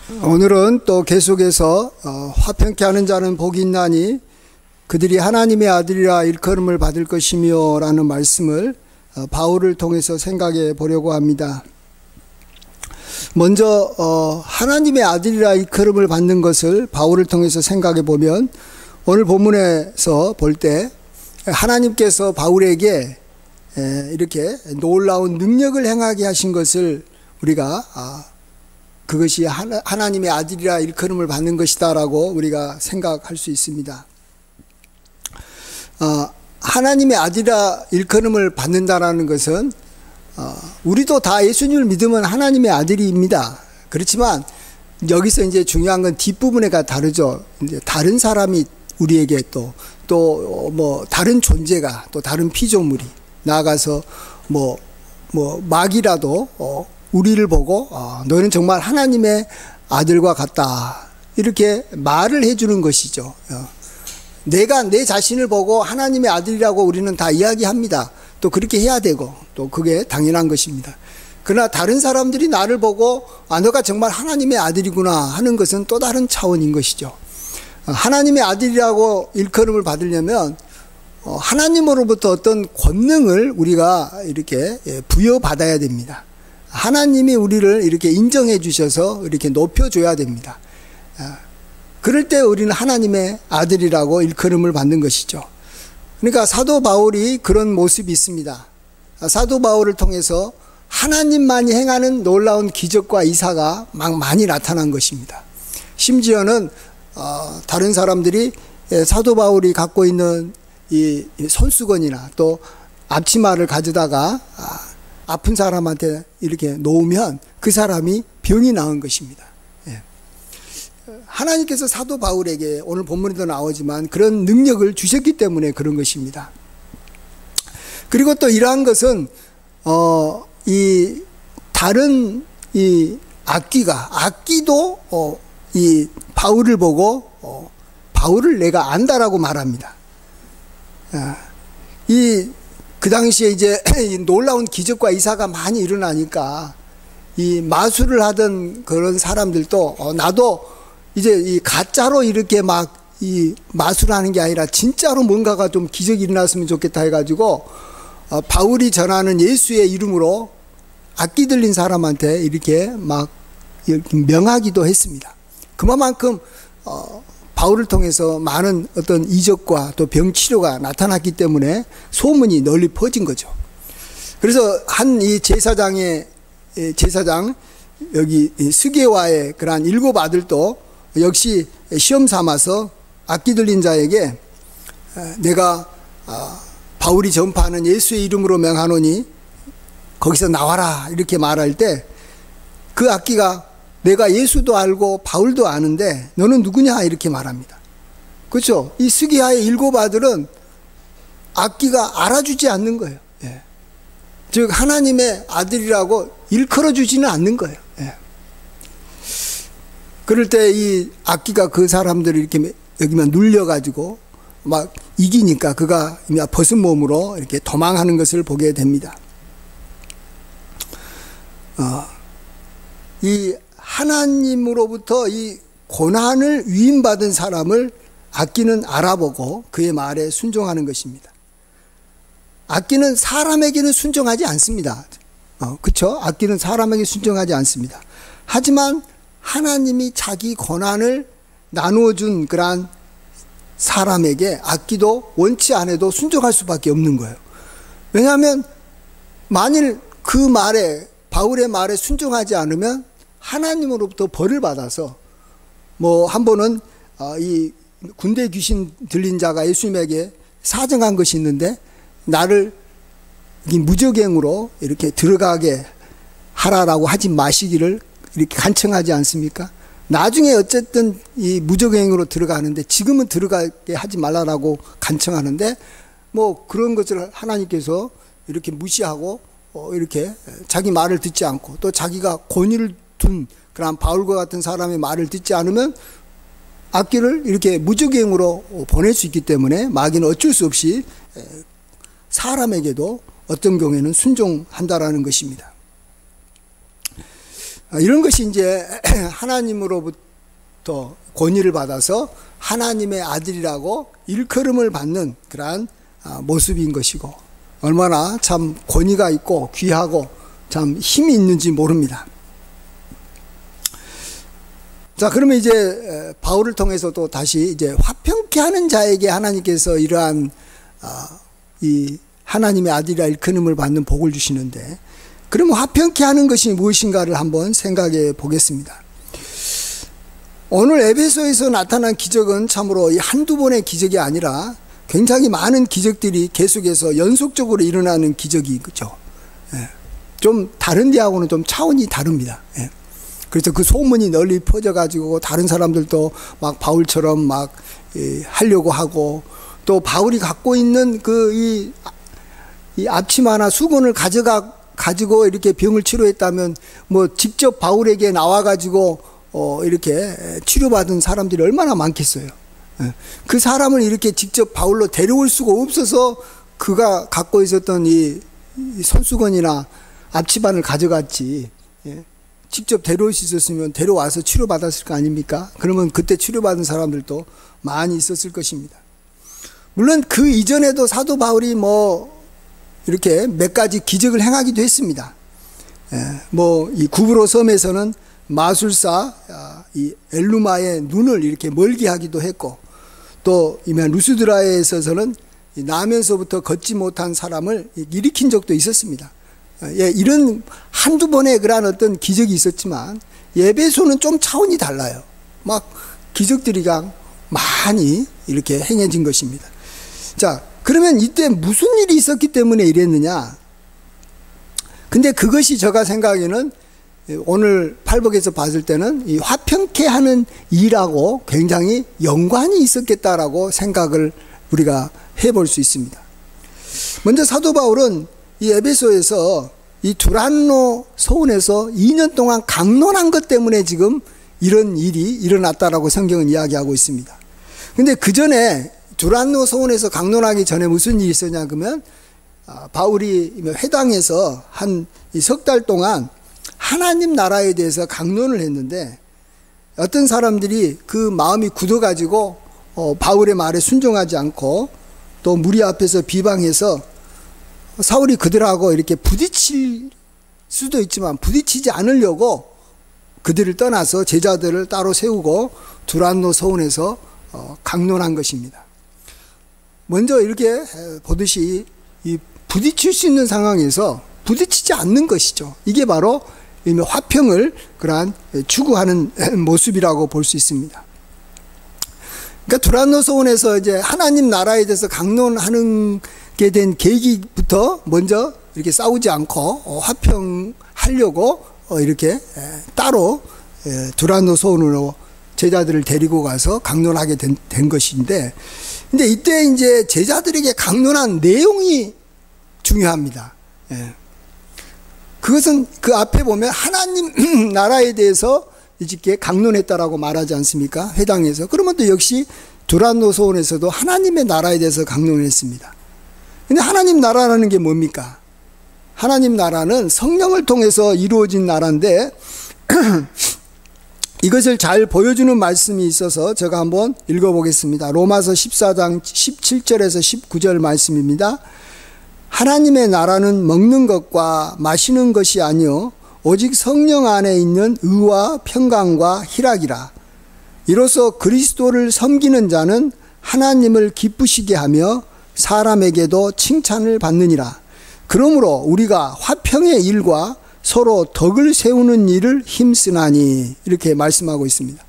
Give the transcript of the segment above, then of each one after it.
오늘은 또 계속해서 화평케 하는 자는 복이 있나니 그들이 하나님의 아들이라 일컬음을 받을 것이며 라는 말씀을 바울을 통해서 생각해 보려고 합니다. 먼저 하나님의 아들이라 일컬음을 받는 것을 바울을 통해서 생각해 보면 오늘 본문에서 볼 때 하나님께서 바울에게 이렇게 놀라운 능력을 행하게 하신 것을 우리가 그것이 하나님의 아들이라 일컬음을 받는 것이다 라고 우리가 생각할 수 있습니다. 하나님의 아들이라 일컬음을 받는다라는 것은 우리도 다 예수님을 믿으면 하나님의 아들입니다. 그렇지만 여기서 이제 중요한 건 뒷부분에가 다르죠. 이제 다른 사람이 우리에게 또 뭐 다른 존재가 또 다른 피조물이 나아가서 뭐 마귀라도 우리를 보고 너는 정말 하나님의 아들과 같다 이렇게 말을 해주는 것이죠. 내가 내 자신을 보고 하나님의 아들이라고 우리는 다 이야기합니다. 또 그렇게 해야 되고 또 그게 당연한 것입니다. 그러나 다른 사람들이 나를 보고 너가 정말 하나님의 아들이구나 하는 것은 또 다른 차원인 것이죠. 하나님의 아들이라고 일컬음을 받으려면 하나님으로부터 어떤 권능을 우리가 이렇게 부여받아야 됩니다. 하나님이 우리를 이렇게 인정해 주셔서 이렇게 높여줘야 됩니다. 그럴 때 우리는 하나님의 아들이라고 일컬음을 받는 것이죠. 그러니까 사도 바울이 그런 모습이 있습니다. 사도 바울을 통해서 하나님만이 행하는 놀라운 기적과 이사가 막 많이 나타난 것입니다. 심지어는 다른 사람들이 사도 바울이 갖고 있는 이 손수건이나 또 앞치마를 가져다가 아픈 사람한테 이렇게 놓으면 그 사람이 병이 나은 것입니다. 하나님께서 사도 바울에게 오늘 본문에도 나오지만 그런 능력을 주셨기 때문에 그런 것입니다. 그리고 또 이러한 것은 이 다른 이 악기도 이 바울을 보고 바울을 내가 안다라고 말합니다. 그 당시에 이제 놀라운 기적과 이사가 많이 일어나니까 이 마술을 하던 그런 사람들도 나도 이제 이 가짜로 이렇게 막 이 마술하는 게 아니라 진짜로 뭔가가 좀 기적이 일어났으면 좋겠다 해가지고 바울이 전하는 예수의 이름으로 악기 들린 사람한테 이렇게 막 명하기도 했습니다. 그만큼 바울을 통해서 많은 어떤 이적과 또 병치료가 나타났기 때문에 소문이 널리 퍼진 거죠. 그래서 한 이 제사장 여기 스게와의 그러한 7 아들도 역시 시험 삼아서 악기 들린 자에게 내가 바울이 전파하는 예수의 이름으로 명하노니 거기서 나와라 이렇게 말할 때 그 악기가 내가 예수도 알고 바울도 아는데 너는 누구냐 이렇게 말합니다. 그렇죠? 이 스기야의 7 아들은 악기가 알아주지 않는 거예요. 즉 하나님의 아들이라고 일컬어 주지는 않는 거예요. 그럴 때 이 악기가 그 사람들을 이렇게 여기만 눌려가지고 막 이기니까 그가 벗은 몸으로 이렇게 도망하는 것을 보게 됩니다. 이 하나님으로부터 이 고난을 위임받은 사람을 악기는 알아보고 그의 말에 순종하는 것입니다. 악기는 사람에게는 순종하지 않습니다. 그렇죠? 악기는 사람에게 순종하지 않습니다. 하지만 하나님이 자기 고난을 나누어 준 그러한 사람에게 악기도 원치 않아도 순종할 수밖에 없는 거예요. 왜냐하면 만일 그 말에 바울의 말에 순종하지 않으면 하나님으로부터 벌을 받아서 뭐 한 번은 이 군대 귀신 들린 자가 예수님에게 사정한 것이 있는데 나를 무적행으로 이렇게 들어가게 하라라고 하지 마시기를 이렇게 간청하지 않습니까? 나중에 어쨌든 이 무적행으로 들어가는데 지금은 들어가게 하지 말라라고 간청하는데 뭐 그런 것을 하나님께서 이렇게 무시하고 이렇게 자기 말을 듣지 않고 또 자기가 권위를 둔 그런 바울과 같은 사람의 말을 듣지 않으면 악기를 이렇게 무적행으로 보낼 수 있기 때문에 마귀는 어쩔 수 없이 사람에게도 어떤 경우에는 순종한다라는 것입니다. 이런 것이 이제 하나님으로부터 권위를 받아서 하나님의 아들이라고 일컬음을 받는 그러한 모습인 것이고, 얼마나 참 권위가 있고 귀하고 참 힘이 있는지 모릅니다. 자, 그러면 이제 바울을 통해서 또 다시 이제 화평케 하는 자에게 하나님께서 이러한 이 하나님의 아들이라 일컬음을 받는 복을 주시는데, 그러면 화평케 하는 것이 무엇인가를 한번 생각해 보겠습니다. 오늘 에베소에서 나타난 기적은 참으로 이 한두 번의 기적이 아니라 굉장히 많은 기적들이 계속해서 연속적으로 일어나는 기적이죠. 좀 다른 데하고는 좀 차원이 다릅니다. 그래서 그 소문이 널리 퍼져가지고 다른 사람들도 막 바울처럼 막 하려고 하고, 또 바울이 갖고 있는 이 앞치마나 수건을 가지고 이렇게 병을 치료했다면 뭐 직접 바울에게 나와가지고 이렇게 치료받은 사람들이 얼마나 많겠어요. 그 사람을 이렇게 직접 바울로 데려올 수가 없어서 그가 갖고 있었던 이 손수건이나 앞치마를 가져갔지. 직접 데려올 수 있었으면 데려와서 치료받았을 거 아닙니까? 그러면 그때 치료받은 사람들도 많이 있었을 것입니다. 물론 그 이전에도 사도 바울이 뭐 이렇게 몇 가지 기적을 행하기도 했습니다. 뭐 이 구브로 섬에서는 마술사 이 엘루마의 눈을 이렇게 멀게 하기도 했고, 또 루스드라에 있어서는 나면서부터 걷지 못한 사람을 일으킨 적도 있었습니다. 이런 한두 번의 그러한 어떤 기적이 있었지만, 에베소는 좀 차원이 달라요. 막 기적들이 많이 이렇게 행해진 것입니다. 자, 그러면 이때 무슨 일이 있었기 때문에 이랬느냐? 근데 그것이 제가 생각에는 오늘 팔복에서 봤을 때는 이 화평케 하는 일하고 굉장히 연관이 있었겠다라고 생각을 우리가 해볼 수 있습니다. 먼저 사도 바울은 이 에베소에서 이 두란노 서원에서 2년 동안 강론한 것 때문에 지금 이런 일이 일어났다라고 성경은 이야기하고 있습니다. 근데 그 전에 두란노 서원에서 강론하기 전에 무슨 일이 있었냐 그러면, 바울이 회당에서 한 석 달 동안 하나님 나라에 대해서 강론을 했는데, 어떤 사람들이 그 마음이 굳어가지고 바울의 말에 순종하지 않고 또 무리 앞에서 비방해서 사울이 그들하고 이렇게 부딪힐 수도 있지만 부딪히지 않으려고 그들을 떠나서 제자들을 따로 세우고 두란노 서원에서 강론한 것입니다. 먼저 이렇게 보듯이 이 부딪힐 수 있는 상황에서 부딪히지 않는 것이죠. 이게 바로 화평을 그러한 추구하는 모습이라고 볼 수 있습니다. 그러니까 두란노 서원에서 이제 하나님 나라에 대해서 강론하는 게 된 계기부터 먼저 이렇게 싸우지 않고 화평하려고 이렇게 따로 두란노 서원으로 제자들을 데리고 가서 강론하게 된 것인데, 근데 이때 이제 제자들에게 강론한 내용이 중요합니다. 그것은 그 앞에 보면 하나님 나라에 대해서 이렇게 강론했다라고 말하지 않습니까? 회당에서. 그러면 또 역시 두란노 서원에서도 하나님의 나라에 대해서 강론을 했습니다. 근데 하나님 나라라는 게 뭡니까? 하나님 나라는 성령을 통해서 이루어진 나라인데 이것을 잘 보여주는 말씀이 있어서 제가 한번 읽어보겠습니다. 로마서 14장 17절에서 19절 말씀입니다. 하나님의 나라는 먹는 것과 마시는 것이 아니요 오직 성령 안에 있는 의와 평강과 희락이라. 이로써 그리스도를 섬기는 자는 하나님을 기쁘시게 하며 사람에게도 칭찬을 받느니라. 그러므로 우리가 화평의 일과 서로 덕을 세우는 일을 힘쓰나니, 이렇게 말씀하고 있습니다.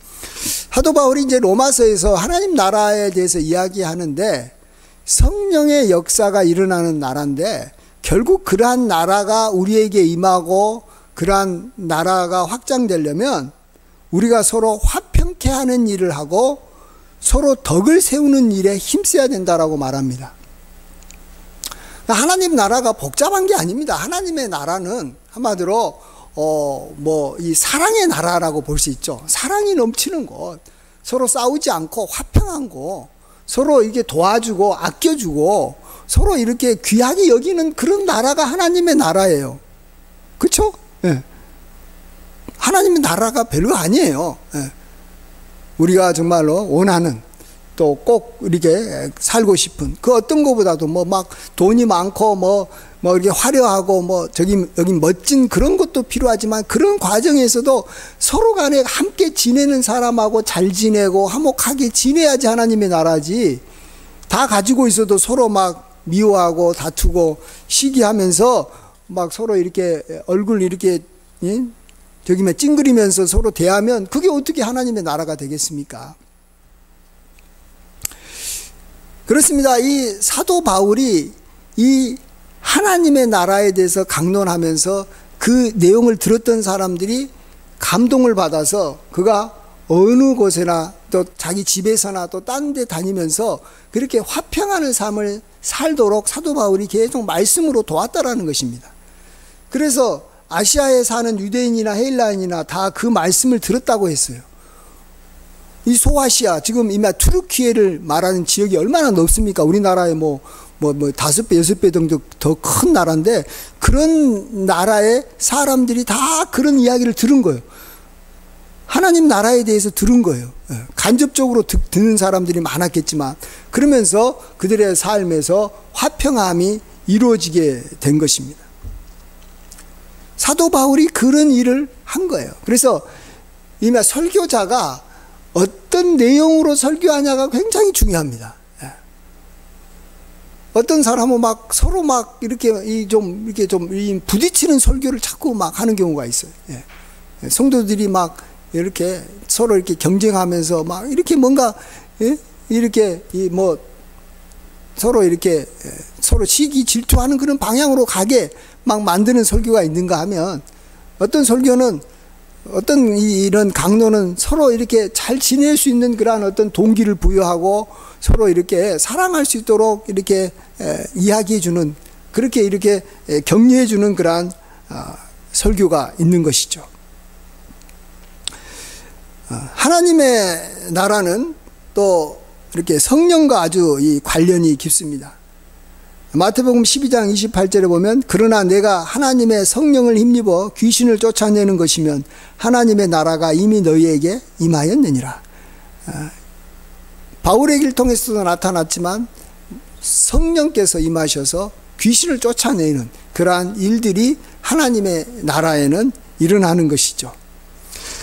사도 바울이 이제 로마서에서 하나님 나라에 대해서 이야기하는데, 성령의 역사가 일어나는 나라인데 결국 그러한 나라가 우리에게 임하고 그러한 나라가 확장되려면 우리가 서로 화평케 하는 일을 하고 서로 덕을 세우는 일에 힘써야 된다라고 말합니다. 하나님 나라가 복잡한 게 아닙니다. 하나님의 나라는 한마디로 이 사랑의 나라라고 볼 수 있죠. 사랑이 넘치는 곳, 서로 싸우지 않고 화평한 곳, 서로 이게 도와주고 아껴주고 서로 이렇게 귀하게 여기는 그런 나라가 하나님의 나라예요. 그렇죠? 네. 하나님의 나라가 별거 아니에요. 예. 우리가 정말로 원하는 또 꼭 이렇게 살고 싶은 그 어떤 것보다도 뭐 막 돈이 많고 뭐 이렇게 화려하고 뭐 여기 멋진 그런 것도 필요하지만 그런 과정에서도 서로 간에 함께 지내는 사람하고 잘 지내고 화목하게 지내야지 하나님의 나라지. 다 가지고 있어도 서로 막 미워하고 다투고 시기하면서 막 서로 이렇게 얼굴 이렇게 저기 막 찡그리면서 서로 대하면 그게 어떻게 하나님의 나라가 되겠습니까? 그렇습니다. 이 사도 바울이 이 하나님의 나라에 대해서 강론하면서 그 내용을 들었던 사람들이 감동을 받아서 그가 어느 곳에나 또 자기 집에서나 또 딴 데 다니면서 그렇게 화평하는 삶을 살도록 사도 바울이 계속 말씀으로 도왔다라는 것입니다. 그래서 아시아에 사는 유대인이나 헬라인이나 다 그 말씀을 들었다고 했어요. 이 소아시아, 지금 이마 투르키예를 말하는 지역이 얼마나 넓습니까? 우리나라의 뭐 5배, 6배 정도 더 큰 나라인데 그런 나라의 사람들이 다 그런 이야기를 들은 거예요. 하나님 나라에 대해서 들은 거예요. 간접적으로 듣는 사람들이 많았겠지만 그러면서 그들의 삶에서 화평함이 이루어지게 된 것입니다. 사도 바울이 그런 일을 한 거예요. 그래서 이마 설교자가 어떤 내용으로 설교하냐가 굉장히 중요합니다. 어떤 사람은 막 서로 막 이렇게 좀 부딪히는 설교를 자꾸 막 하는 경우가 있어요. 성도들이 막 이렇게 서로 이렇게 경쟁하면서 막 이렇게 뭔가 이렇게 뭐 서로 이렇게 서로 시기 질투하는 그런 방향으로 가게 막 만드는 설교가 있는가 하면 어떤 설교는 어떤 이런 강론은 서로 이렇게 잘 지낼 수 있는 그러한 어떤 동기를 부여하고 서로 이렇게 사랑할 수 있도록 이렇게 이야기해 주는 그렇게 이렇게 격려해 주는 그러한 설교가 있는 것이죠. 하나님의 나라는 또 이렇게 성령과 아주 이 관련이 깊습니다. 마태복음 12장 28절에 보면 그러나 내가 하나님의 성령을 힘입어 귀신을 쫓아내는 것이면 하나님의 나라가 이미 너희에게 임하였느니라. 바울의 길 통해서도 나타났지만 성령께서 임하셔서 귀신을 쫓아내는 그러한 일들이 하나님의 나라에는 일어나는 것이죠.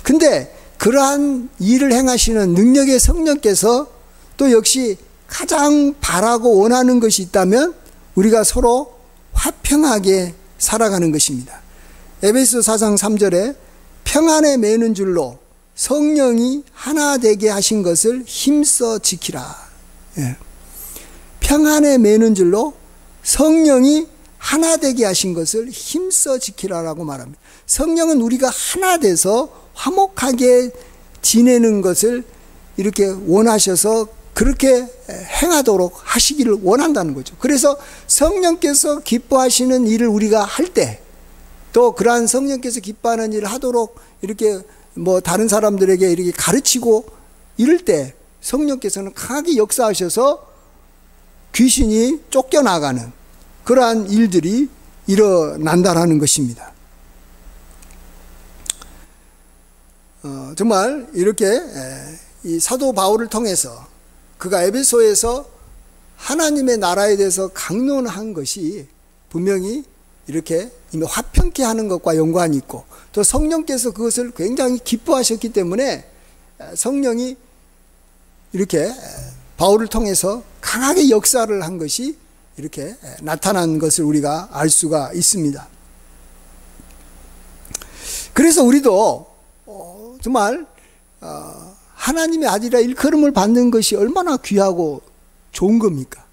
근데 그러한 일을 행하시는 능력의 성령께서 또 역시 가장 바라고 원하는 것이 있다면 우리가 서로 화평하게 살아가는 것입니다. 에베소 4장 3절에 평안에 매는 줄로 성령이 하나 되게 하신 것을 힘써 지키라. 평안에 매는 줄로 성령이 하나 되게 하신 것을 힘써 지키라라고 말합니다. 성령은 우리가 하나 돼서 화목하게 지내는 것을 이렇게 원하셔서 그렇게 행하도록 하시기를 원한다는 거죠. 그래서 성령께서 기뻐하시는 일을 우리가 할 때, 또 그러한 성령께서 기뻐하는 일을 하도록 이렇게 뭐 다른 사람들에게 이렇게 가르치고 이럴 때 성령께서는 강하게 역사하셔서 귀신이 쫓겨나가는 그러한 일들이 일어난다라는 것입니다. 정말 이렇게 이 사도 바울을 통해서 그가 에베소에서 하나님의 나라에 대해서 강론한 것이 분명히 이렇게 이미 화평케 하는 것과 연관이 있고 또 성령께서 그것을 굉장히 기뻐하셨기 때문에 성령이 이렇게 바울을 통해서 강하게 역사를 한 것이 이렇게 나타난 것을 우리가 알 수가 있습니다. 그래서 우리도 정말 하나님의 아들이라 일컬음을 받는 것이 얼마나 귀하고 좋은 겁니까?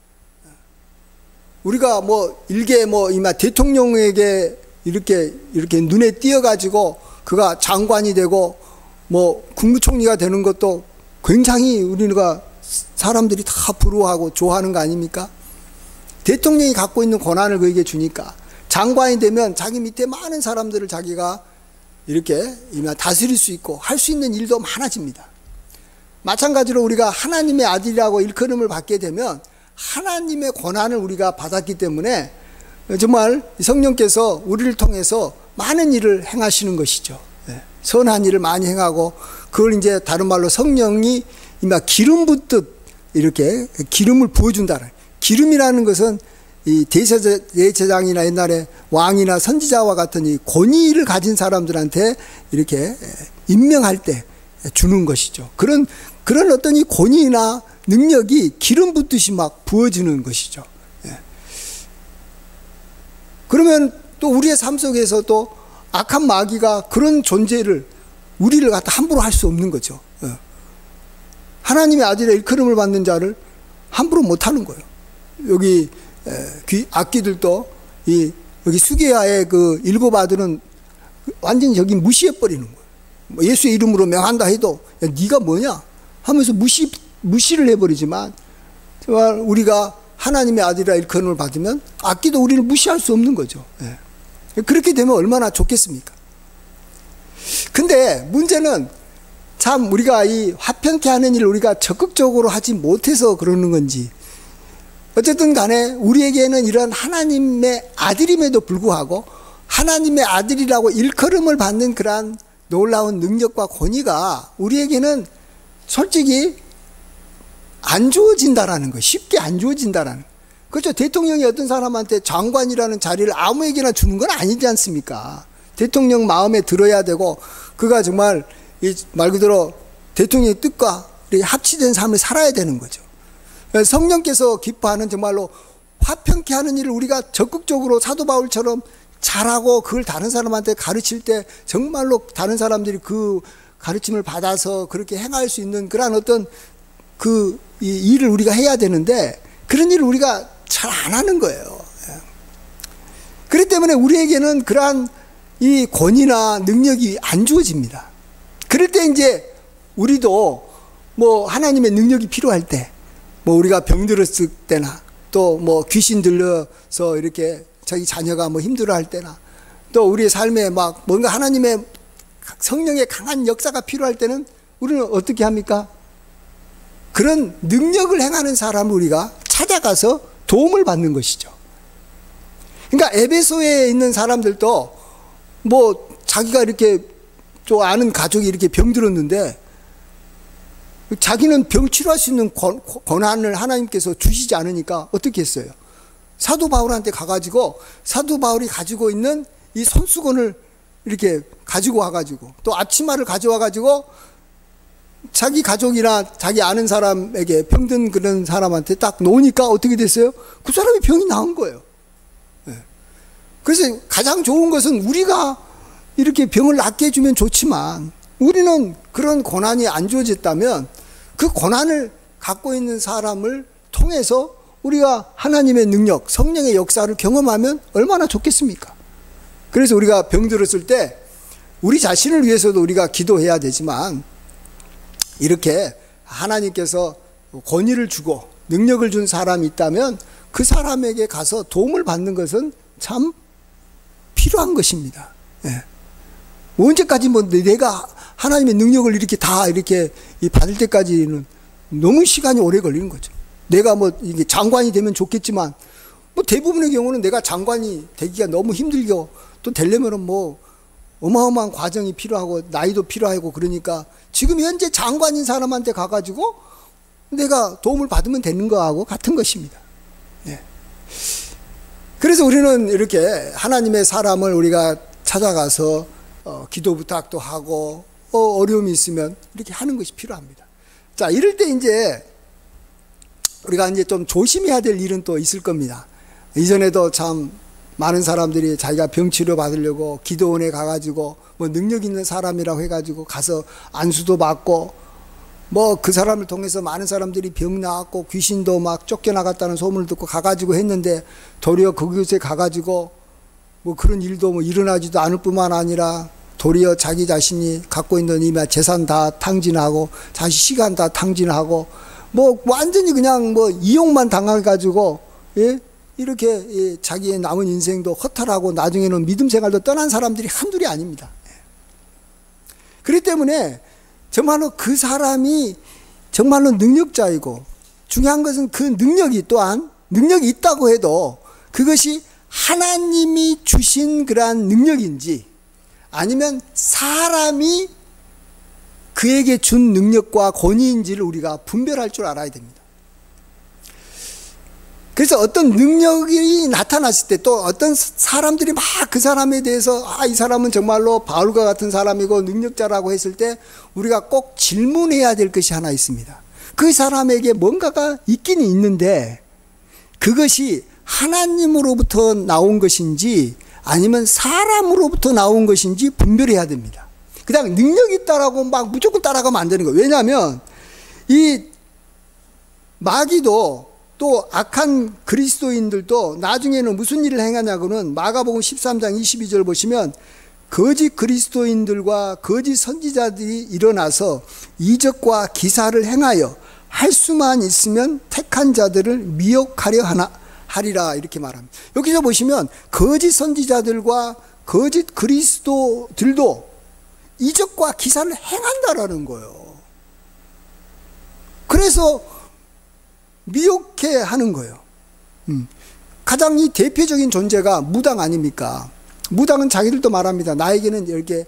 우리가 뭐 일개 뭐 이마 대통령에게 이렇게 눈에 띄어가지고 그가 장관이 되고 뭐 국무총리가 되는 것도 굉장히 우리가 사람들이 다 부러워하고 좋아하는 거 아닙니까? 대통령이 갖고 있는 권한을 그에게 주니까 장관이 되면 자기 밑에 많은 사람들을 자기가 이렇게 다스릴 수 있고 할 수 있는 일도 많아집니다. 마찬가지로 우리가 하나님의 아들이라고 일컬음을 받게 되면 하나님의 권한을 우리가 받았기 때문에 정말 성령께서 우리를 통해서 많은 일을 행하시는 것이죠. 선한 일을 많이 행하고, 그걸 이제 다른 말로 성령이 막 기름 붓듯 이렇게 기름을 부어준다는. 기름이라는 것은 이 대제사장이나 옛날에 왕이나 선지자와 같은 이 권위를 가진 사람들한테 이렇게 임명할 때 주는 것이죠. 그런 어떤 이 권위나 능력이 기름 붓듯이 막 부어지는 것이죠. 예. 그러면 또 우리의 삶 속에서도 악한 마귀가 그런 존재를 우리를 갖다 함부로 할 수 없는 거죠. 예. 하나님의 아들의 일컬음을 받는 자를 함부로 못 하는 거예요. 여기 악기들도 여기 수계야의 그 일곱 아들은 완전히 저기 무시해 버리는 거예요. 뭐 예수의 이름으로 명한다 해도 야, 네가 뭐냐 하면서 무시를 해버리지만, 정말 우리가 하나님의 아들이라 일컬음을 받으면 악기도 우리를 무시할 수 없는 거죠. 예. 그렇게 되면 얼마나 좋겠습니까? 근데 문제는 참 우리가 이 화평케 하는 일을 우리가 적극적으로 하지 못해서 그러는 건지, 어쨌든 간에 우리에게는 이런 하나님의 아들임에도 불구하고 하나님의 아들이라고 일컬음을 받는 그러한 놀라운 능력과 권위가 우리에게는 솔직히 안 주어진다라는 거, 쉽게 안 주어진다라는 거. 그렇죠. 대통령이 어떤 사람한테 장관이라는 자리를 아무에게나 주는 건 아니지 않습니까? 대통령 마음에 들어야 되고, 그가 정말 말 그대로 대통령의 뜻과 합치된 삶을 살아야 되는 거죠. 성령께서 기뻐하는 정말로 화평케 하는 일을 우리가 적극적으로 사도 바울처럼 잘하고, 그걸 다른 사람한테 가르칠 때 정말로 다른 사람들이 그 가르침을 받아서 그렇게 행할 수 있는 그러한 어떤 이 일을 우리가 해야 되는데, 그런 일을 우리가 잘 안 하는 거예요. 그렇기 때문에 우리에게는 그러한 이 권위나 능력이 안 주어집니다. 그럴 때 이제 우리도 뭐 하나님의 능력이 필요할 때, 뭐 우리가 병들었을 때나, 또 뭐 귀신 들려서 이렇게 자기 자녀가 뭐 힘들어할 때나, 또 우리의 삶에 막 뭔가 하나님의 성령의 강한 역사가 필요할 때는 우리는 어떻게 합니까? 그런 능력을 행하는 사람을 우리가 찾아가서 도움을 받는 것이죠. 그러니까 에베소에 있는 사람들도 뭐 자기가 이렇게 또 아는 가족이 이렇게 병들었는데, 자기는 병 치료할 수 있는 권한을 하나님께서 주시지 않으니까 어떻게 했어요? 사도 바울한테 가가지고 사도 바울이 가지고 있는 이 손수건을 이렇게 가지고 와가지고, 또 앞치마를 가져와가지고 자기 가족이나 자기 아는 사람에게, 병든 그런 사람한테 딱 놓으니까 어떻게 됐어요? 그 사람이 병이 나은 거예요. 그래서 가장 좋은 것은 우리가 이렇게 병을 낫게 해주면 좋지만, 우리는 그런 권한이 안 주어졌다면 그 권한을 갖고 있는 사람을 통해서 우리가 하나님의 능력, 성령의 역사를 경험하면 얼마나 좋겠습니까? 그래서 우리가 병들었을 때 우리 자신을 위해서도 우리가 기도해야 되지만, 이렇게 하나님께서 권위를 주고 능력을 준 사람이 있다면 그 사람에게 가서 도움을 받는 것은 참 필요한 것입니다. 예. 언제까지 뭐 내가 하나님의 능력을 이렇게 다 이렇게 받을 때까지는 너무 시간이 오래 걸리는 거죠. 내가 뭐 이게 장관이 되면 좋겠지만, 뭐 대부분의 경우는 내가 장관이 되기가 너무 힘들고, 또 되려면은 뭐 어마어마한 과정이 필요하고 나이도 필요하고, 그러니까 지금 현재 장관인 사람한테 가가지고 내가 도움을 받으면 되는 거하고 같은 것입니다. 네. 그래서 우리는 이렇게 하나님의 사람을 우리가 찾아가서 기도 부탁도 하고, 어려움이 있으면 이렇게 하는 것이 필요합니다. 자, 이럴 때 이제 우리가 이제 좀 조심해야 될 일은 또 있을 겁니다. 이전에도 참 많은 사람들이 자기가 병치료 받으려고 기도원에 가가지고 뭐 능력 있는 사람이라고 해가지고 가서 안수도 받고, 뭐 그 사람을 통해서 많은 사람들이 병 나았고 귀신도 막 쫓겨나갔다는 소문을 듣고 가가지고 했는데, 도리어 그곳에 가가지고 뭐 그런 일도 뭐 일어나지도 않을 뿐만 아니라 도리어 자기 자신이 갖고 있는 이 재산 다 탕진하고 자기 시간 다 탕진하고, 뭐 완전히 그냥 뭐 이용만 당해가지고, 예? 이렇게 자기의 남은 인생도 허탈하고 나중에는 믿음 생활도 떠난 사람들이 한둘이 아닙니다. 그렇기 때문에 정말로 그 사람이 정말로 능력자이고, 중요한 것은 그 능력이, 또한 능력이 있다고 해도 그것이 하나님이 주신 그러한 능력인지 아니면 사람이 그에게 준 능력과 권위인지를 우리가 분별할 줄 알아야 됩니다. 그래서 어떤 능력이 나타났을 때 또 어떤 사람들이 막 그 사람에 대해서 이 사람은 정말로 바울과 같은 사람이고 능력자라고 했을 때 우리가 꼭 질문해야 될 것이 하나 있습니다. 그 사람에게 뭔가가 있긴 있는데 그것이 하나님으로부터 나온 것인지 아니면 사람으로부터 나온 것인지 분별해야 됩니다. 그냥 능력이 있다라고 막 무조건 따라가면 안 되는 거예요. 왜냐하면 이 마귀도 또 악한 그리스도인들도 나중에는 무슨 일을 행하냐고는 마가복음 13장 22절 보시면 거짓 그리스도인들과 거짓 선지자들이 일어나서 이적과 기사를 행하여 할 수만 있으면 택한 자들을 미혹하려 하리라 이렇게 말합니다. 여기서 보시면 거짓 선지자들과 거짓 그리스도들도 이적과 기사를 행한다라는 거예요. 그래서 미혹해 하는 거예요. 가장 이 대표적인 존재가 무당 아닙니까? 무당은 자기들도 말합니다. 나에게는 이렇게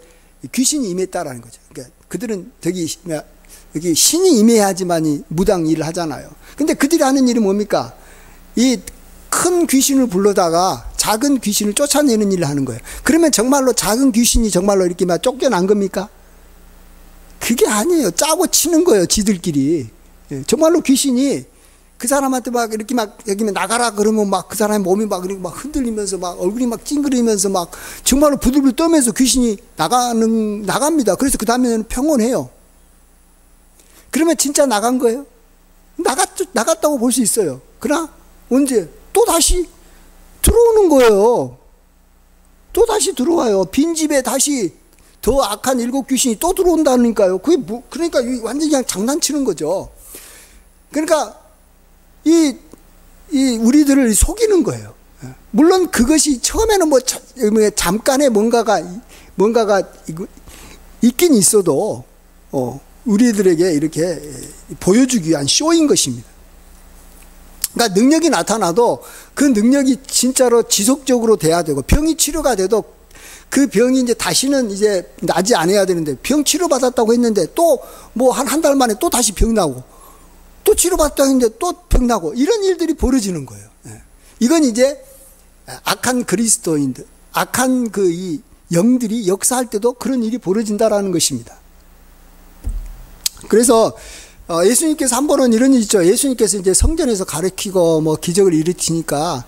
귀신이 임했다라는 거죠. 그러니까 그들은 여기 신이 임해야지만이 무당 일을 하잖아요. 근데 그들이 하는 일이 뭡니까? 이 큰 귀신을 불러다가 작은 귀신을 쫓아내는 일을 하는 거예요. 그러면 정말로 작은 귀신이 정말로 이렇게 막 쫓겨난 겁니까? 그게 아니에요. 짜고 치는 거예요, 지들끼리. 정말로 귀신이 그 사람한테 막 이렇게 막 여기 나가라 그러면 막 그 사람의 몸이 막 이렇게 막 흔들리면서 막 얼굴이 막 찡그리면서 막 정말로 부들부들 떠면서 귀신이 나갑니다. 그래서 그 다음에는 평온해요. 그러면 진짜 나간 거예요? 나갔다고 볼 수 있어요. 그러나 언제? 또 다시 들어오는 거예요. 또 다시 들어와요. 빈집에 다시 더 악한 7 귀신이 또 들어온다니까요. 그게 그러니까 완전히 그냥 장난치는 거죠. 그러니까 우리들을 속이는 거예요. 물론 그것이 처음에는 잠깐의 뭔가가 있긴 있어도 우리들에게 이렇게 보여주기 위한 쇼인 것입니다. 그러니까 능력이 나타나도 그 능력이 진짜로 지속적으로 돼야 되고 병이 치료가 돼도 그 병이 이제 다시는 이제 나지 않아야 되는데 병 치료받았다고 했는데 또 뭐 한 달 만에 또 다시 병 나고 또 치료받았다고 했는데 또 병 나고 이런 일들이 벌어지는 거예요. 이건 이제 악한 그리스도인들, 악한 이 영들이 역사할 때도 그런 일이 벌어진다라는 것입니다. 그래서 예수님께서 한 번은 이런 일 있죠. 예수님께서 이제 성전에서 가르치고 뭐 기적을 일으키니까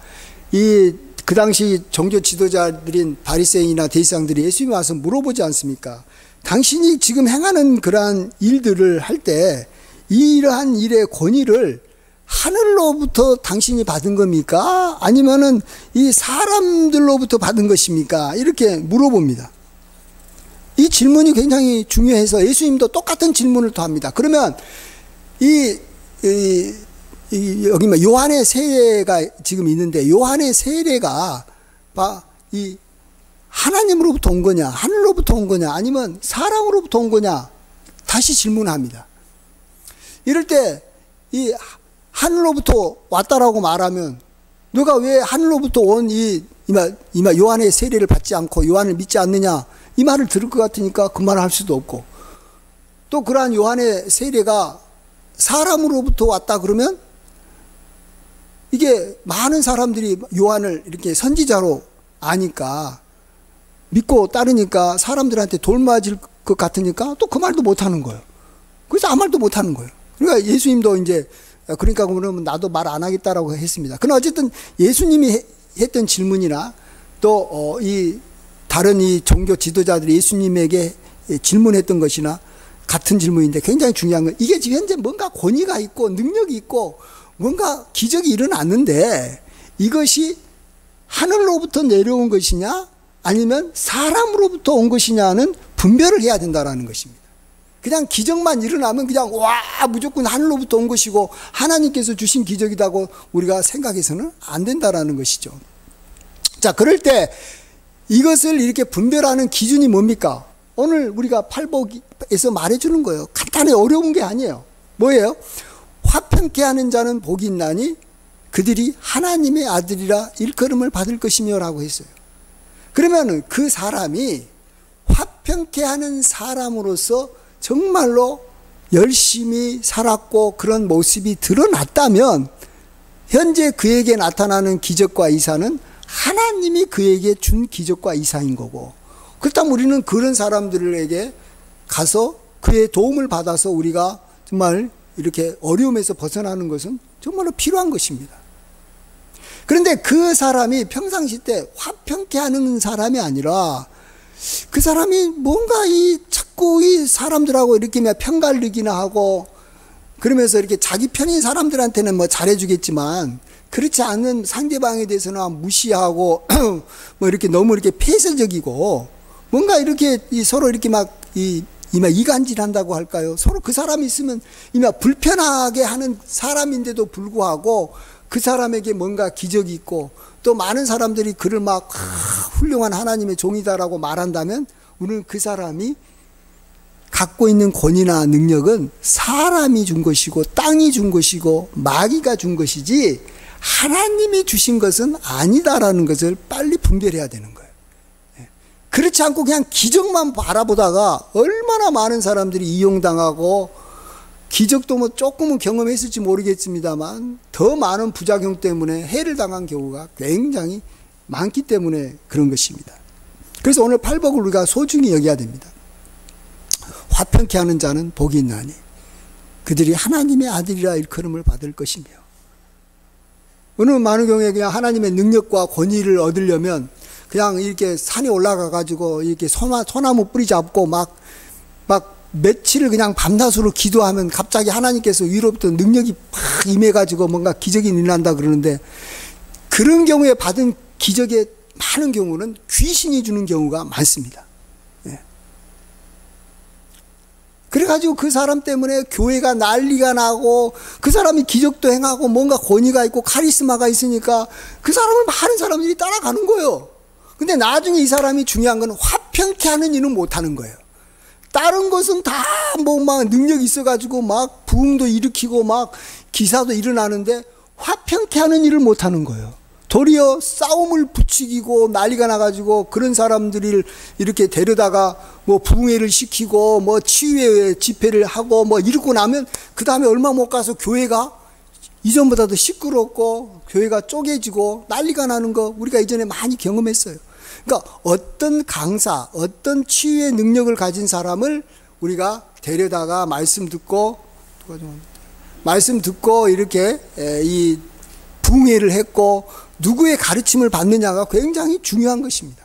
그 당시 종교 지도자들인 바리새인이나 대제사장들이 예수님이 와서 물어보지 않습니까? 당신이 지금 행하는 그러한 일들을 할 때 이러한 일의 권위를 하늘로부터 당신이 받은 겁니까? 아니면은 이 사람들로부터 받은 것입니까? 이렇게 물어봅니다. 이 질문이 굉장히 중요해서 예수님도 똑같은 질문을 또 합니다. 그러면 여기 요한의 세례가 지금 있는데 요한의 세례가 이 하나님으로부터 온 거냐, 하늘로부터 온 거냐, 아니면 사람으로부터 온 거냐 다시 질문합니다. 이럴 때 이 하늘로부터 왔다라고 말하면 너가 왜 하늘로부터 온 이마 요한의 세례를 받지 않고 요한을 믿지 않느냐 이 말을 들을 것 같으니까 그 말을 할 수도 없고 또 그러한 요한의 세례가 사람으로부터 왔다 그러면 이게 많은 사람들이 요한을 이렇게 선지자로 아니까 믿고 따르니까 사람들한테 돌 맞을 것 같으니까 또 그 말도 못하는 거예요. 그래서 아무 말도 못하는 거예요. 그러니까 예수님도 이제 그러니까 그러면 나도 말 안 하겠다라고 했습니다. 그러나 어쨌든 예수님이 했던 질문이나 또 이 다른 이 종교 지도자들이 예수님에게 질문했던 것이나 같은 질문인데 굉장히 중요한 건 이게 지금 현재 뭔가 권위가 있고 능력이 있고 뭔가 기적이 일어났는데 이것이 하늘로부터 내려온 것이냐 아니면 사람으로부터 온 것이냐는 분별을 해야 된다는 것입니다. 그냥 기적만 일어나면 그냥 와 무조건 하늘로부터 온 것이고 하나님께서 주신 기적이라고 우리가 생각해서는 안 된다는 것이죠. 자, 그럴 때 이것을 이렇게 분별하는 기준이 뭡니까? 오늘 우리가 팔복에서 말해주는 거예요. 간단히 어려운 게 아니에요. 뭐예요? 화평케 하는 자는 복이 있나니 그들이 하나님의 아들이라 일컬음을 받을 것이며 라고 했어요. 그러면 그 사람이 화평케 하는 사람으로서 정말로 열심히 살았고 그런 모습이 드러났다면 현재 그에게 나타나는 기적과 이사는 하나님이 그에게 준 기적과 이사인 거고, 그렇다면 우리는 그런 사람들에게 가서 그의 도움을 받아서 우리가 정말 이렇게 어려움에서 벗어나는 것은 정말로 필요한 것입니다. 그런데 그 사람이 평상시 때 화평케 하는 사람이 아니라 그 사람이 뭔가 자꾸 이 사람들하고 이렇게 편갈리기나 하고 그러면서 이렇게 자기 편인 사람들한테는 뭐 잘해주겠지만 그렇지 않은 상대방에 대해서는 무시하고 뭐 이렇게 너무 이렇게 폐쇄적이고 뭔가 이렇게 서로 이렇게 이간질한다고 할까요? 서로 그 사람이 있으면 불편하게 하는 사람인데도 불구하고 그 사람에게 뭔가 기적이 있고 또 많은 사람들이 그를 훌륭한 하나님의 종이다라고 말한다면 우리는 그 사람이 갖고 있는 권위나 능력은 사람이 준 것이고 땅이 준 것이고 마귀가 준 것이지 하나님이 주신 것은 아니다라는 것을 빨리 분별해야 되는 거예요. 그렇지 않고 그냥 기적만 바라보다가 얼마나 많은 사람들이 이용당하고 기적도 뭐 조금은 경험했을지 모르겠습니다만 더 많은 부작용 때문에 해를 당한 경우가 굉장히 많기 때문에 그런 것입니다. 그래서 오늘 팔복을 우리가 소중히 여겨야 됩니다. 화평케 하는 자는 복이 있나니 그들이 하나님의 아들이라 일컬음을 받을 것이며, 오늘 많은 경우에 그냥 하나님의 능력과 권위를 얻으려면 그냥 이렇게 산에 올라가 가지고 이렇게 소나무 뿌리 잡고 막 며칠을 그냥 밤낮으로 기도하면 갑자기 하나님께서 위로부터 능력이 팍 임해 가지고 뭔가 기적이 일어난다 그러는데, 그런 경우에 받은 기적의 많은 경우는 귀신이 주는 경우가 많습니다. 그래가지고 그 사람 때문에 교회가 난리가 나고 그 사람이 기적도 행하고 뭔가 권위가 있고 카리스마가 있으니까 그 사람을 많은 사람들이 따라가는 거예요. 근데 나중에 이 사람이 중요한 건 화평케 하는 일은 못하는 거예요. 다른 것은 다 능력이 있어가지고 부흥도 일으키고 기사도 일어나는데 화평케 하는 일을 못하는 거예요. 도리어 싸움을 부추기고 난리가 나가지고 그런 사람들을 이렇게 데려다가 부흥회를 시키고 치유회 집회를 하고 이러고 나면 그 다음에 얼마 못 가서 교회가 이전보다도 시끄럽고 교회가 쪼개지고 난리가 나는 거 우리가 이전에 많이 경험했어요. 그러니까 어떤 강사, 어떤 치유의 능력을 가진 사람을 우리가 데려다가 말씀 듣고 이렇게 이 부흥회를 했고 누구의 가르침을 받느냐가 굉장히 중요한 것입니다.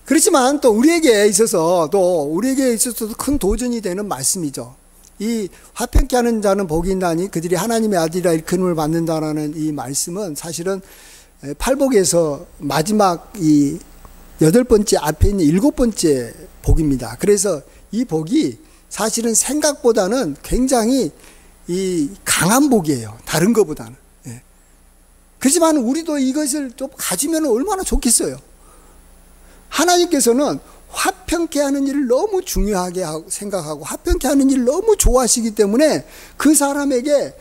그렇지만 또 우리에게 있어서도 큰 도전이 되는 말씀이죠. 이 화평케 하는 자는 복이 있나니 그들이 하나님의 아들이라 일컬음을 받는다라는 이 말씀은 사실은 팔복에서 마지막 이 8번째 앞에 있는 7번째 복입니다. 그래서 이 복이 사실은 생각보다는 굉장히 이 강한 복이에요. 다른 것보다는. 그렇지만 우리도 이것을 좀 가지면 얼마나 좋겠어요. 하나님께서는 화평케 하는 일을 너무 중요하게 생각하고 화평케 하는 일을 너무 좋아하시기 때문에 그 사람에게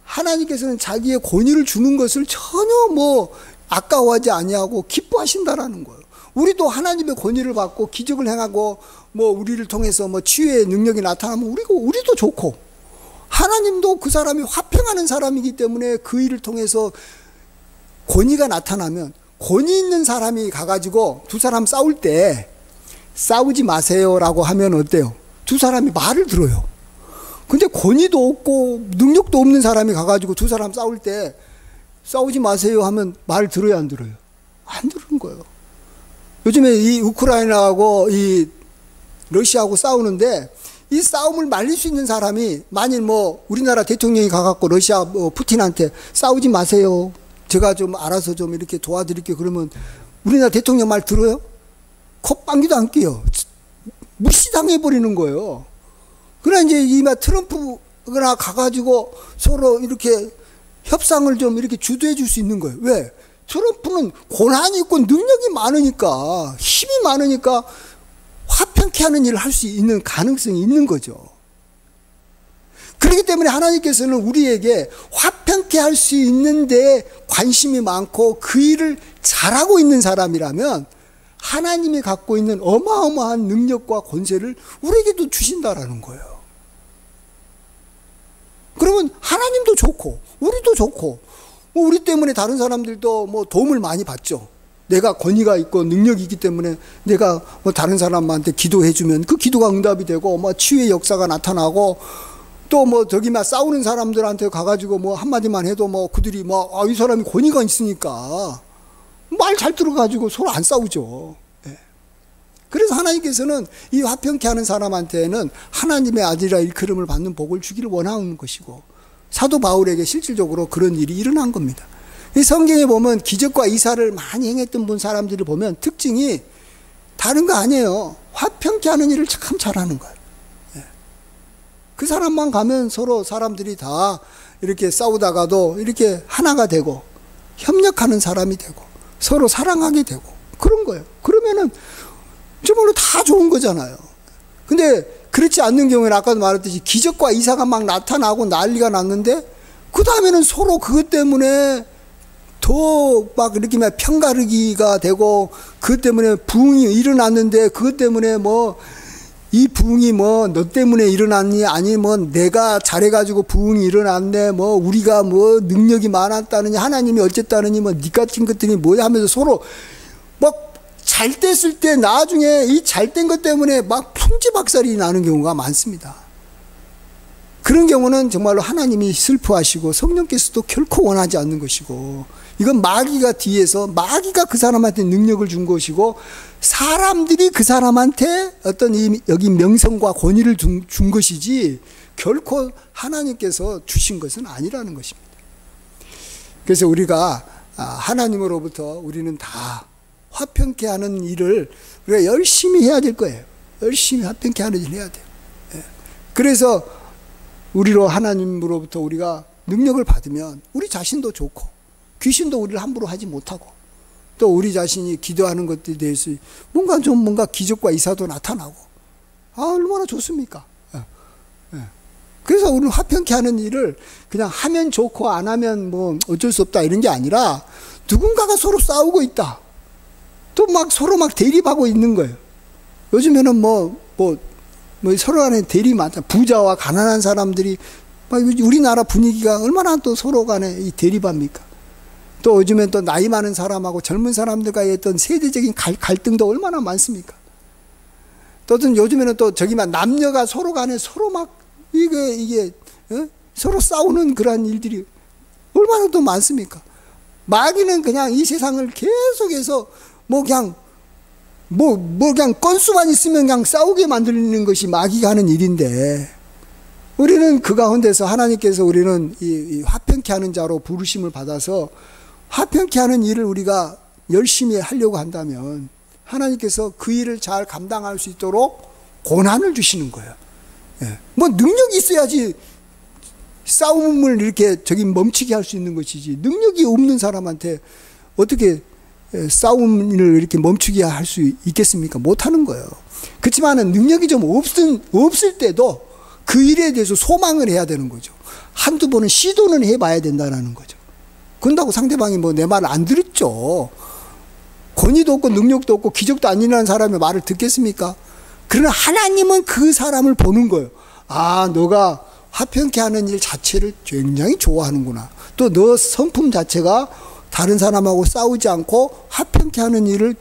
하나님께서는 자기의 권위를 주는 것을 전혀 아까워하지 아니하고 기뻐하신다라는 거예요. 우리도 하나님의 권위를 받고 기적을 행하고 우리를 통해서 치유의 능력이 나타나면 우리도 좋고, 하나님도 그 사람이 화평하는 사람이기 때문에 그 일을 통해서 권위가 나타나면, 권위 있는 사람이 가가지고 두 사람 싸울 때 싸우지 마세요라고 하면 어때요? 두 사람이 말을 들어요. 근데 권위도 없고 능력도 없는 사람이 가가지고 두 사람 싸울 때 싸우지 마세요 하면 말 들어요, 안 들어요? 안 들은 거예요. 요즘에 이 우크라이나하고 이 러시아하고 싸우는데 이 싸움을 말릴 수 있는 사람이 만일 우리나라 대통령이 가갖고 러시아 푸틴한테 싸우지 마세요, 제가 좀 알아서 좀 이렇게 도와드릴게요 그러면 우리나라 대통령 말 들어요? 콧방귀도 안 끼요. 무시당해버리는 거예요. 그러나 이제 트럼프가 가가지고 서로 이렇게 협상을 좀 이렇게 주도해 줄 수 있는 거예요. 왜? 트럼프는 권한이 있고 능력이 많으니까, 힘이 많으니까 화평케 하는 일을 할 수 있는 가능성이 있는 거죠. 그렇기 때문에 하나님께서는 우리에게 화평케 할 수 있는데 관심이 많고 그 일을 잘하고 있는 사람이라면 하나님이 갖고 있는 어마어마한 능력과 권세를 우리에게도 주신다라는 거예요. 그러면 하나님도 좋고 우리도 좋고 우리 때문에 다른 사람들도 뭐 도움을 많이 받죠. 내가 권위가 있고 능력이 있기 때문에 내가 뭐 다른 사람한테 기도해주면 그 기도가 응답이 되고 뭐 치유의 역사가 나타나고 또 뭐 저기 막 싸우는 사람들한테 가가지고 뭐 한마디만 해도 뭐 그들이 뭐 이 사람이 권위가 있으니까 말 잘 들어가지고 서로 안 싸우죠. 예. 그래서 하나님께서는 이 화평케 하는 사람한테는 하나님의 아들이라 일컬음을 받는 복을 주기를 원하는 것이고 사도 바울에게 실질적으로 그런 일이 일어난 겁니다. 이 성경에 보면 기적과 이사를 많이 행했던 분 사람들을 보면 특징이 다른 거 아니에요. 화평케 하는 일을 참 잘하는 거예요. 예. 그 사람만 가면 서로 사람들이 다 이렇게 싸우다가도 이렇게 하나가 되고 협력하는 사람이 되고 서로 사랑하게 되고 그런 거예요. 그러면은 정말로 다 좋은 거잖아요. 근데 그렇지 않는 경우에는 아까도 말했듯이 기적과 이사가 막 나타나고 난리가 났는데 그 다음에는 서로 그것 때문에 더 막 이렇게 막 편가르기가 되고 그것 때문에 부흥이 일어났는데 그것 때문에 뭐 이 부흥이 뭐 너 때문에 일어났니 아니면 내가 잘해가지고 부흥이 일어났네 뭐 우리가 뭐 능력이 많았다느니 하나님이 어쨌다느니 뭐 니 같은 것들이 뭐야 하면서 서로 막 잘 됐을 때 나중에 이 잘된 것 때문에 막 풍지박살이 나는 경우가 많습니다. 그런 경우는 정말로 하나님이 슬퍼하시고 성령께서도 결코 원하지 않는 것이고 이건 마귀가 뒤에서 마귀가 그 사람한테 능력을 준 것이고 사람들이 그 사람한테 어떤 여기 명성과 권위를 준 것이지 결코 하나님께서 주신 것은 아니라는 것입니다. 그래서 우리가 하나님으로부터 우리는 다 화평케 하는 일을 우리가 열심히 해야 될 거예요. 열심히 화평케 하는 일을 해야 돼요. 그래서 우리로 하나님으로부터 우리가 능력을 받으면 우리 자신도 좋고 귀신도 우리를 함부로 하지 못하고 또 우리 자신이 기도하는 것들에 대해서 뭔가 기적과 이사도 나타나고 얼마나 좋습니까? 그래서 우리는 화평케 하는 일을 그냥 하면 좋고 안 하면 뭐 어쩔 수 없다 이런 게 아니라 누군가가 서로 싸우고 있다. 또 막 서로 막 대립하고 있는 거예요. 요즘에는 뭐 서로 간에 대립이 많다. 부자와 가난한 사람들이 막 우리나라 분위기가 얼마나 또 서로 간에 이 대립합니까? 또 요즘엔 또 나이 많은 사람하고 젊은 사람들과의 어떤 세대적인 갈등도 얼마나 많습니까? 또 요즘에는 또 저기만 남녀가 서로 간에 서로 막 이게 서로 싸우는 그러한 일들이 얼마나 또 많습니까? 마귀는 그냥 이 세상을 계속해서 그냥 건수만 있으면 그냥 싸우게 만드는 것이 마귀가 하는 일인데 우리는 그 가운데서 하나님께서 우리는 이 화평케 하는 자로 부르심을 받아서 화평케 하는 일을 우리가 열심히 하려고 한다면 하나님께서 그 일을 잘 감당할 수 있도록 고난을 주시는 거예요. 뭐 능력이 있어야지 싸움을 이렇게 멈추게 할 수 있는 것이지 능력이 없는 사람한테 어떻게 싸움을 이렇게 멈추게 할 수 있겠습니까? 못하는 거예요. 그렇지만 능력이 좀 없을 때도 그 일에 대해서 소망을 해야 되는 거죠. 한두 번은 시도는 해봐야 된다는 거죠. 그런다고 상대방이 뭐 내 말을 안 들었죠. 권위도 없고 능력도 없고 기적도 안 일어나는 사람의 말을 듣겠습니까? 그러나 하나님은 그 사람을 보는 거예요. 너가 화평케 하는 일 자체를 굉장히 좋아하는구나. 또 너 성품 자체가 다른 사람하고 싸우지 않고 화평케 하는 일을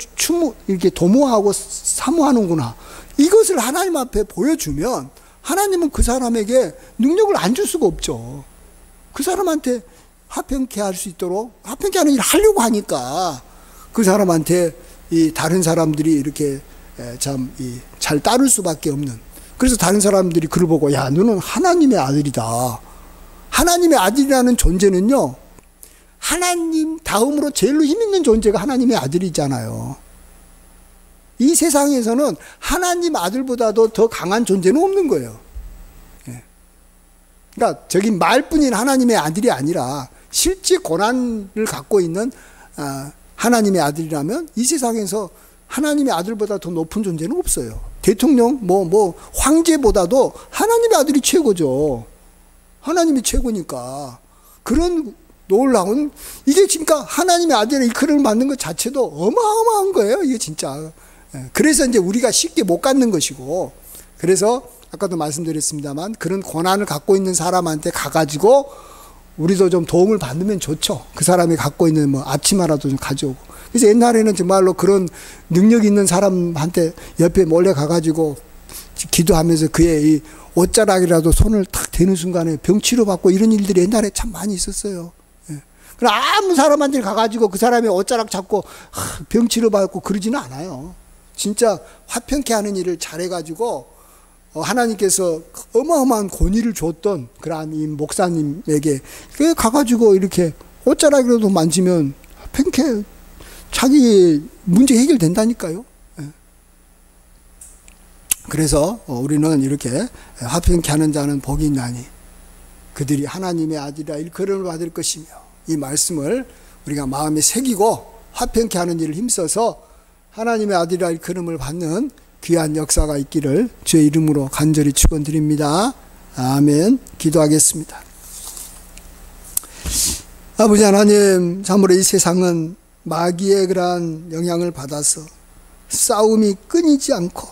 이렇게 도모하고 사모하는구나. 이것을 하나님 앞에 보여주면 하나님은 그 사람에게 능력을 안 줄 수가 없죠. 그 사람한테 화평케 할 수 있도록 화평케 하는 일을 하려고 하니까 그 사람한테 이 다른 사람들이 이렇게 잘 따를 수밖에 없는. 그래서 다른 사람들이 그를 보고 야 너는 하나님의 아들이다. 하나님의 아들이라는 존재는요. 하나님 다음으로 제일로 힘있는 존재가 하나님의 아들이잖아요. 이 세상에서는 하나님 아들보다도 더 강한 존재는 없는 거예요. 그러니까 저기 말뿐인 하나님의 아들이 아니라 실제 고난을 갖고 있는 하나님의 아들이라면 이 세상에서 하나님의 아들보다 더 높은 존재는 없어요. 대통령 황제보다도 하나님의 아들이 최고죠. 하나님이 최고니까 그런 놀라운, 이게 진짜 하나님의 아들의 일컬음을 받는 것 자체도 어마어마한 거예요. 이게 진짜. 그래서 이제 우리가 쉽게 못 갖는 것이고, 그래서 아까도 말씀드렸습니다만 그런 권한을 갖고 있는 사람한테 가가지고 우리도 좀 도움을 받으면 좋죠. 그 사람이 갖고 있는 뭐 앞치마라도 좀 가져오고. 그래서 옛날에는 정말로 그런 능력 있는 사람한테 옆에 몰래 가가지고 기도하면서 그의 이 옷자락이라도 손을 탁 대는 순간에 병치료 받고 이런 일들이 옛날에 참 많이 있었어요. 그럼 아무 사람한테 가가지고 그 사람의 옷자락 잡고 병치료 받고 그러지는 않아요. 진짜 화평케 하는 일을 잘해가지고 하나님께서 어마어마한 권위를 줬던 그러한 이 목사님에게 가가지고 이렇게 옷자락이라도 만지면 화평케 자기 문제 해결된다니까요. 그래서 우리는 이렇게 화평케 하는 자는 복이 있나니 그들이 하나님의 아들이라 일컬음을 받을 것이며, 이 말씀을 우리가 마음에 새기고 화평케 하는 일을 힘써서 하나님의 아들이라 일컬음을 받는 귀한 역사가 있기를 주의 이름으로 간절히 축원드립니다. 아멘. 기도하겠습니다. 아버지 하나님, 참으로 이 세상은 마귀의 그러한 영향을 받아서 싸움이 끊이지 않고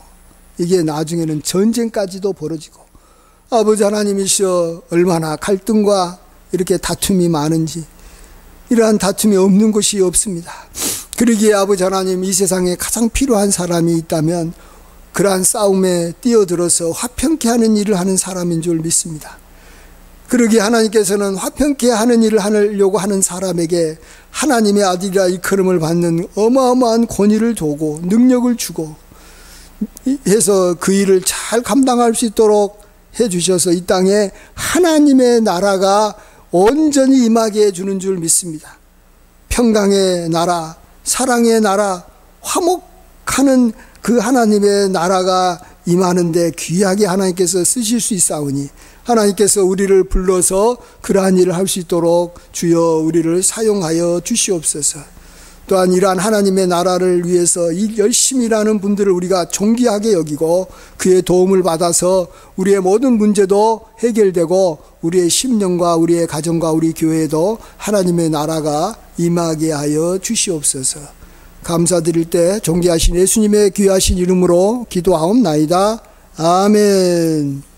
이게 나중에는 전쟁까지도 벌어지고, 아버지 하나님이시여 얼마나 갈등과 이렇게 다툼이 많은지, 이러한 다툼이 없는 곳이 없습니다. 그러기에 아버지 하나님, 이 세상에 가장 필요한 사람이 있다면 그러한 싸움에 뛰어들어서 화평케 하는 일을 하는 사람인 줄 믿습니다. 그러기에 하나님께서는 화평케 하는 일을 하려고 하는 사람에게 하나님의 아들이라 일컬음을 받는 어마어마한 권위를 주고 능력을 주고 해서 그 일을 잘 감당할 수 있도록 해주셔서 이 땅에 하나님의 나라가 온전히 임하게 해주는 줄 믿습니다. 평강의 나라, 사랑의 나라, 화목하는 그 하나님의 나라가 임하는데 귀하게 하나님께서 쓰실 수 있사오니 하나님께서 우리를 불러서 그러한 일을 할 수 있도록 주여 우리를 사용하여 주시옵소서. 또한 이러한 하나님의 나라를 위해서 열심히 일하는 분들을 우리가 존귀하게 여기고 그의 도움을 받아서 우리의 모든 문제도 해결되고 우리의 심령과 우리의 가정과 우리 교회에도 하나님의 나라가 임하게 하여 주시옵소서. 감사드릴 때 존귀하신 예수님의 귀하신 이름으로 기도하옵나이다. 아멘.